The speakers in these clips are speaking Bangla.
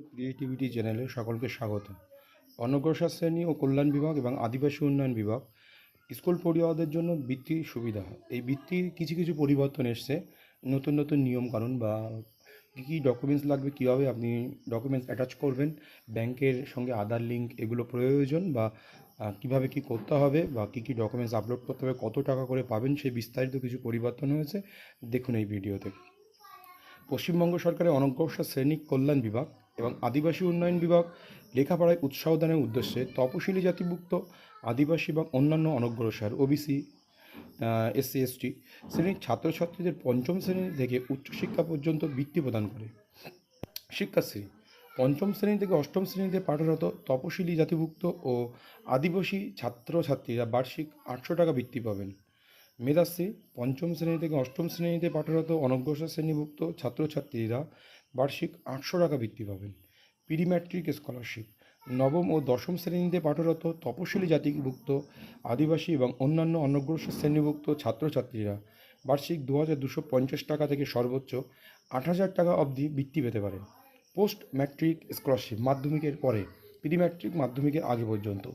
ক্রিয়েটিভিটি চ্যানেলে সকলকে স্বাগত। অনগ্রসর শ্রেণী ও কল্যাণ বিভাগ এবং আদিবাসী উন্নয়ন বিভাগ স্কুল পড়ুয়াদের জন্য বৃত্তির সুবিধা। এই বৃত্তির কিছু কিছু পরিবর্তন এসছে। নতুন নতুন নিয়মকানুন বা কী কী ডকুমেন্টস লাগবে, কীভাবে আপনি ডকুমেন্টস অ্যাটাচ করবেন, ব্যাংকের সঙ্গে আধার লিঙ্ক এগুলো প্রয়োজন, বা কীভাবে কী করতে হবে, বা কী কী ডকুমেন্টস আপলোড করতে হবে, কত টাকা করে পাবেন, সেই বিস্তারিত কিছু পরিবর্তন হয়েছে। দেখুন এই ভিডিওতে। পশ্চিমবঙ্গ সরকারের অনগ্রসর শ্রেণী কল্যাণ বিভাগ এবং আদিবাসী উন্নয়ন বিভাগ লেখাপড়ায় উৎসাহ দানের উদ্দেশ্যে তপশিলি জাতিভুক্ত আদিবাসী এবং অন্যান্য অনগ্রসর ওবিসি, এসসি এসটি শ্রেণীর ছাত্রছাত্রীদের পঞ্চম শ্রেণী থেকে উচ্চশিক্ষা পর্যন্ত বৃত্তি প্রদান করে। শিক্ষাশ্রী: পঞ্চম শ্রেণী থেকে অষ্টম শ্রেণীতে পাঠরত তপশিলি জাতিভুক্ত ও আদিবাসী ছাত্রছাত্রীরা বার্ষিক 800 টাকা বৃত্তি পাবেন। মেধাশ্রী: পঞ্চম শ্রেণী থেকে অষ্টম শ্রেণীতে পাঠরত অনগ্রসর শ্রেণীভুক্ত ছাত্রছাত্রীরা বার্ষিক 800 টাকা বৃত্তি পাবেন। প্রি ম্যাট্রিক স্কলারশিপ: নবম ও দশম শ্রেণীতে পাঠরত তপশিলি জাতিভুক্ত আদিবাসী এবং অন্যান্য অনগ্রসর শ্রেণীভুক্ত ছাত্রছাত্রীরা বার্ষিক 2250 টাকা থেকে সর্বোচ্চ 8000 টাকা অবধি বৃত্তি পেতে পারেন। পোস্ট ম্যাট্রিক স্কলারশিপ: মাধ্যমিকের পরে, প্রি ম্যাট্রিক মাধ্যমিকের আগে পর্যন্ত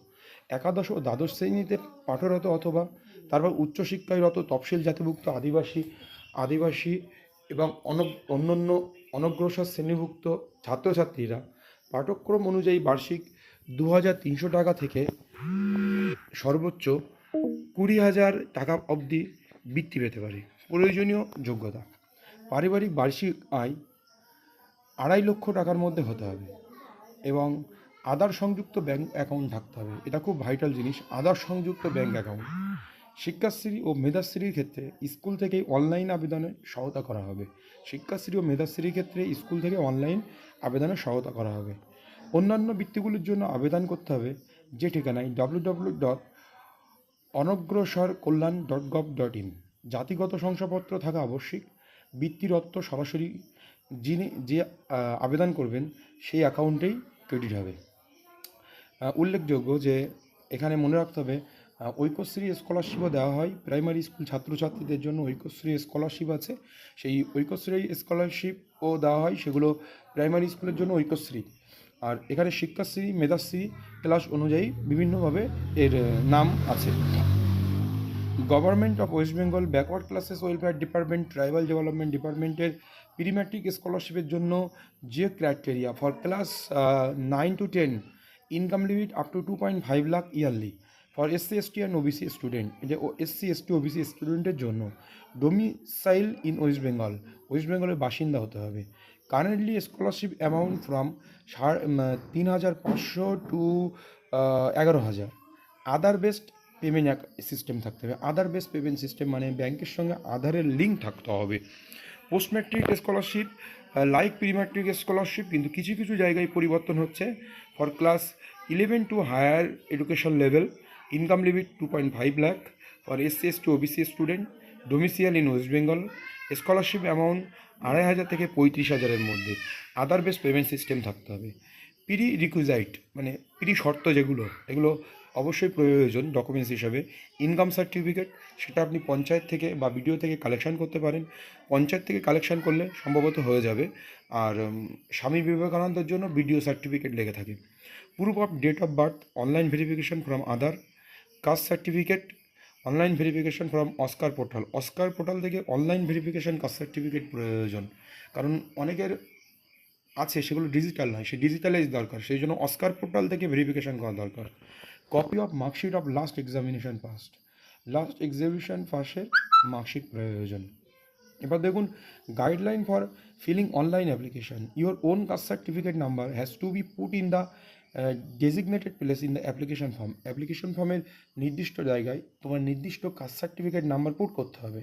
একাদশ ও দ্বাদশ শ্রেণীতে পাঠরত অথবা তারপর উচ্চশিক্ষায়রত তফসিল জাতিভুক্ত আদিবাসী এবং অন্যান্য অনগ্রসর শ্রেণীভুক্ত ছাত্রছাত্রীরা পাঠ্যক্রম অনুযায়ী বার্ষিক 2300 টাকা থেকে সর্বোচ্চ 20,000 টাকা অবধি বৃত্তি পেতে পারে। প্রয়োজনীয় যোগ্যতা: পারিবারিক বার্ষিক আয় 2.5 লক্ষ টাকার মধ্যে হতে হবে এবং আধার সংযুক্ত ব্যাংক অ্যাকাউন্ট থাকতে হবে। এটা খুব ভাইটাল জিনিস, আধার সংযুক্ত ব্যাংক অ্যাকাউন্ট। শিক্ষাশ্রী ও মেধাশ্রীর ক্ষেত্রে স্কুল থেকেই অনলাইন আবেদনে সহায়তা করা হবে। শিক্ষাশ্রী ও মেধাশ্রীর ক্ষেত্রে স্কুল থেকে অনলাইন আবেদনে সহায়তা করা হবে। অন্যান্য বৃত্তিগুলির জন্য আবেদন করতে হবে যে ঠিকানায় www.onogrosarkollan.gov.in। জাতিগত শংসাপত্র থাকা আবশ্যিক। বৃত্তির অর্থ সরাসরি যে আবেদন করবেন সেই অ্যাকাউন্টেই ক্রেডিট হবে। উল্লেখযোগ্য যে এখানে মনে রাখতে হবে ঐক্যশ্রী স্কলারশিপও দেওয়া হয়। প্রাইমারি স্কুল ছাত্রছাত্রীদের জন্য ঐক্যশ্রী স্কলারশিপ আছে, সেই ঐক্যশ্রী স্কলারশিপও দেওয়া হয়, সেগুলো প্রাইমারি স্কুলের জন্য ঐক্যশ্রী। আর এখানে শিক্ষাশ্রী, মেধাশ্রী ক্লাস অনুযায়ী বিভিন্নভাবে এর নাম আছে। Government of West Bengal backward classes welfare department, tribal development ডিপার্টমেন্টের প্রি ম্যাট্রিক স্কলারশিপের জন্য যে criteria for class 9 to 10 income limit up to 2.5 lakh yearly for SC ST and OBC student. এটা এসসি এসটি ওবিসি স্টুডেন্টের জন্য domicile in West Bengal, West বেঙ্গলের বাসিন্দা হতে হবে। Currently scholarship amount from 3,500 to 11,000। Aadhaar based payment system থাকতে হবে। আধার বেস পেমেন্ট সিস্টেম মানে ব্যাংকের সঙ্গে আধারের লিঙ্ক থাকতে হবে। Post matric scholarship like pre matric scholarship, কিন্তু কিছু কিছু জায়গায় পরিবর্তন হচ্ছে। For class 11 to higher education level income limit 2.5 lakh for SC ST OBC student domicile in West Bengal. Scholarship amount 2,500 থেকে 35,000-এর মধ্যে। আধার বেস পেমেন্ট সিস্টেম থাকতে হবে। প্রি রিকুইজাইট মানে প্রি শর্ত যেগুলো, এগুলো অবশ্যই প্রয়োজন ডকুমেন্টস হিসাবে। ইনকাম সার্টিফিকেট, সেটা আপনি পঞ্চায়েত থেকে বা বিডিও থেকে কালেকশন করতে পারেন। পঞ্চায়েত থেকে কালেকশন করলে সম্ভবত হয়ে যাবে। আর স্বামী বিবেকানন্দের জন্য বিডিও সার্টিফিকেট লেগে থাকে। Proof of date of birth, online verification from Aadhaar. Caste certificate, online verification from Oscar portal. Oscar portal থেকে অনলাইন ভেরিফিকেশন কাস্ট সার্টিফিকেট প্রয়োজন, কারণ অনেকের আছে সেগুলো ডিজিটাল নয়, সে ডিজিটালাইজ দরকার, সেই জন্য অস্কার পোর্টাল থেকে ভেরিফিকেশন করা দরকার। Copy of marksheet of last examination passed, last examination পাসের মার্কশিট প্রয়োজন। এবার দেখুন guideline for filling online application. Your own caste certificate number has to be put in the designated place in the application form. Application ফর্মের নির্দিষ্ট জায়গায় তোমার নির্দিষ্ট কাস্ট সার্টিফিকেট নাম্বার পুট করতে হবে।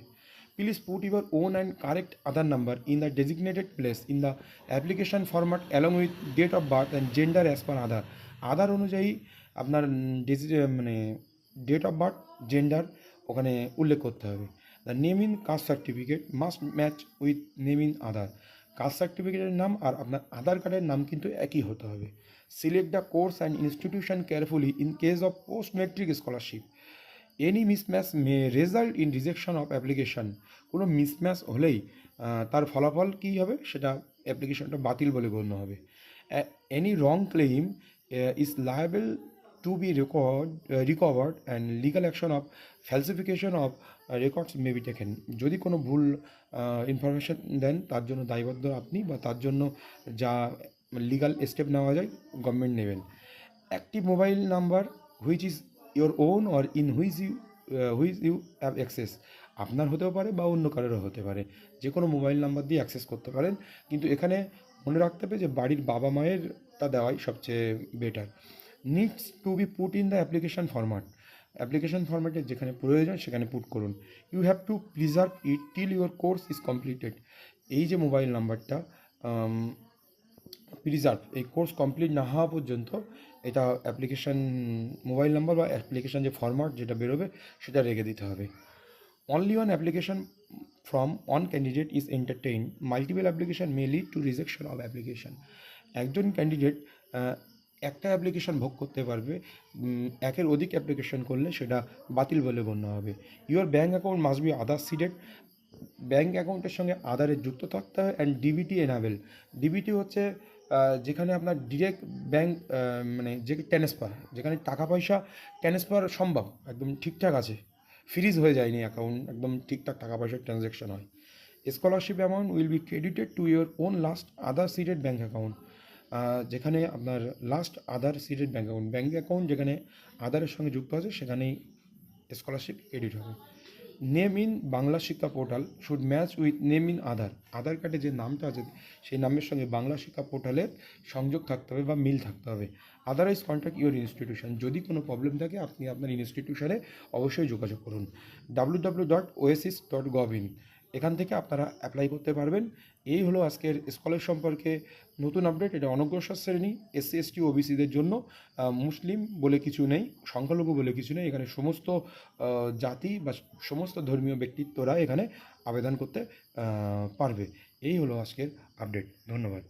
Please put your own and correct Aadhaar number in the designated place in the application format along with date of birth and gender as per Aadhaar. Aadhaar অনুযায়ী আপনার মানে ডেট অফ বার্থ, জেন্ডার ওখানে উল্লেখ করতে হবে। The name in caste certificate must match with name in Aadhaar. Caste সার্টিফিকেটের নাম আর আপনার আধার কার্ডের নাম কিন্তু একই হতে হবে। Select the course and institution carefully in case of post matric scholarship. Any mismatch May result in rejection of application. কোনো মিসম্যাচ হলেই তার ফলাফল কী হবে, সেটা অ্যাপ্লিকেশনটা বাতিল বলে গণ্য হবে। Any wrong claim is liable to be recovered and legal action of falsification of records may be taken. যদি কোনো ভুল ইনফরমেশন দেন তার জন্য দায়বদ্ধ আপনি, বা তার জন্য যা লিগাল স্টেপ নেওয়া যায় গভর্নমেন্ট নেবেন। Active mobile number which is your own or in which you have access, আপনার হতেও পারে বা অন্য কারোরও হতে পারে, যে কোনো মোবাইল নাম্বার দিয়ে অ্যাক্সেস করতে পারেন। কিন্তু এখানে মনে রাখতে হবে যে বাড়ির বাবা মায়েরটা দেওয়াই সবচেয়ে better. Needs to be put in the application format, application ফরম্যাটে যেখানে প্রয়োজন সেখানে পুট করুন। You have to preserve it till your course is completed, এই যে মোবাইল নাম্বারটা প্রিজার্ভ, এই কোর্স কমপ্লিট না হওয়া পর্যন্ত এটা অ্যাপ্লিকেশান মোবাইল নাম্বার বা অ্যাপ্লিকেশান যে ফরম্যাট যেটা বেরোবে সেটা রেখে দিতে হবে। Only one application from one candidate is entertain, multiple application may lead to rejection of application. একজন ক্যান্ডিডেট একটা অ্যাপ্লিকেশান ভোগ করতে পারবে, একের অধিক অ্যাপ্লিকেশান করলে সেটা বাতিল বলে গণ্য হবে। Your bank account must be other seeded, bank অ্যাকাউন্টের সঙ্গে আধারের যুক্ত থাকতে হবে। অ্যান্ড ডিবিটি এনাবেল, ডিবিটি হচ্ছে যেখানে আপনার ডিরেক্ট ব্যাঙ্ক মানে যে ট্রান্সফার, যেখানে টাকা পয়সা ট্রান্সফার সম্ভব, একদম ঠিকঠাক আছে, ফ্রিজ হয়ে যায়নি অ্যাকাউন্ট, একদম ঠিকঠাক টাকা পয়সার ট্রানজ্যাকশন হয়। Scholarship amount will be credited to your own last Aadhaar seeded bank account, যেখানে আপনার last Aadhaar seeded bank account যেখানে আধারের সঙ্গে যুক্ত আছে সেখানেই স্কলারশিপ ক্রেডিট হবে। Name in Bangla Shiksha portal should match with name in Aadhaar, Aadhaar কার্ডে যে নামটা আছে সেই নামের সঙ্গে বাংলা শিক্ষা পোর্টালের সংযোগ থাকতে হবে বা মিল থাকতে হবে। আদারওয়াইজ কন্ট্যাক্ট ইউর ইনস্টিটিউশন, যদি কোনো প্রবলেম থাকে আপনি আপনার ইনস্টিটিউশনে অবশ্যই যোগাযোগ করুন। www.oasis.gov.in, এখান থেকে আপনারা অ্যাপ্লাই করতে পারবেন। এই হলো আজকের স্কলার সম্পর্কে নতুন আপডেট। এটা অনগ্রসর শ্রেণী, এসসি এসটি ওবিসিদের জন্য, মুসলিম বলে কিছু নেই, সংখ্যালঘু বলে কিছু নেই, এখানে সমস্ত জাতি বা সমস্ত ধর্মীয় ব্যক্তিত্বরা এখানে আবেদন করতে পারবে। এই হলো আজকের আপডেট। ধন্যবাদ।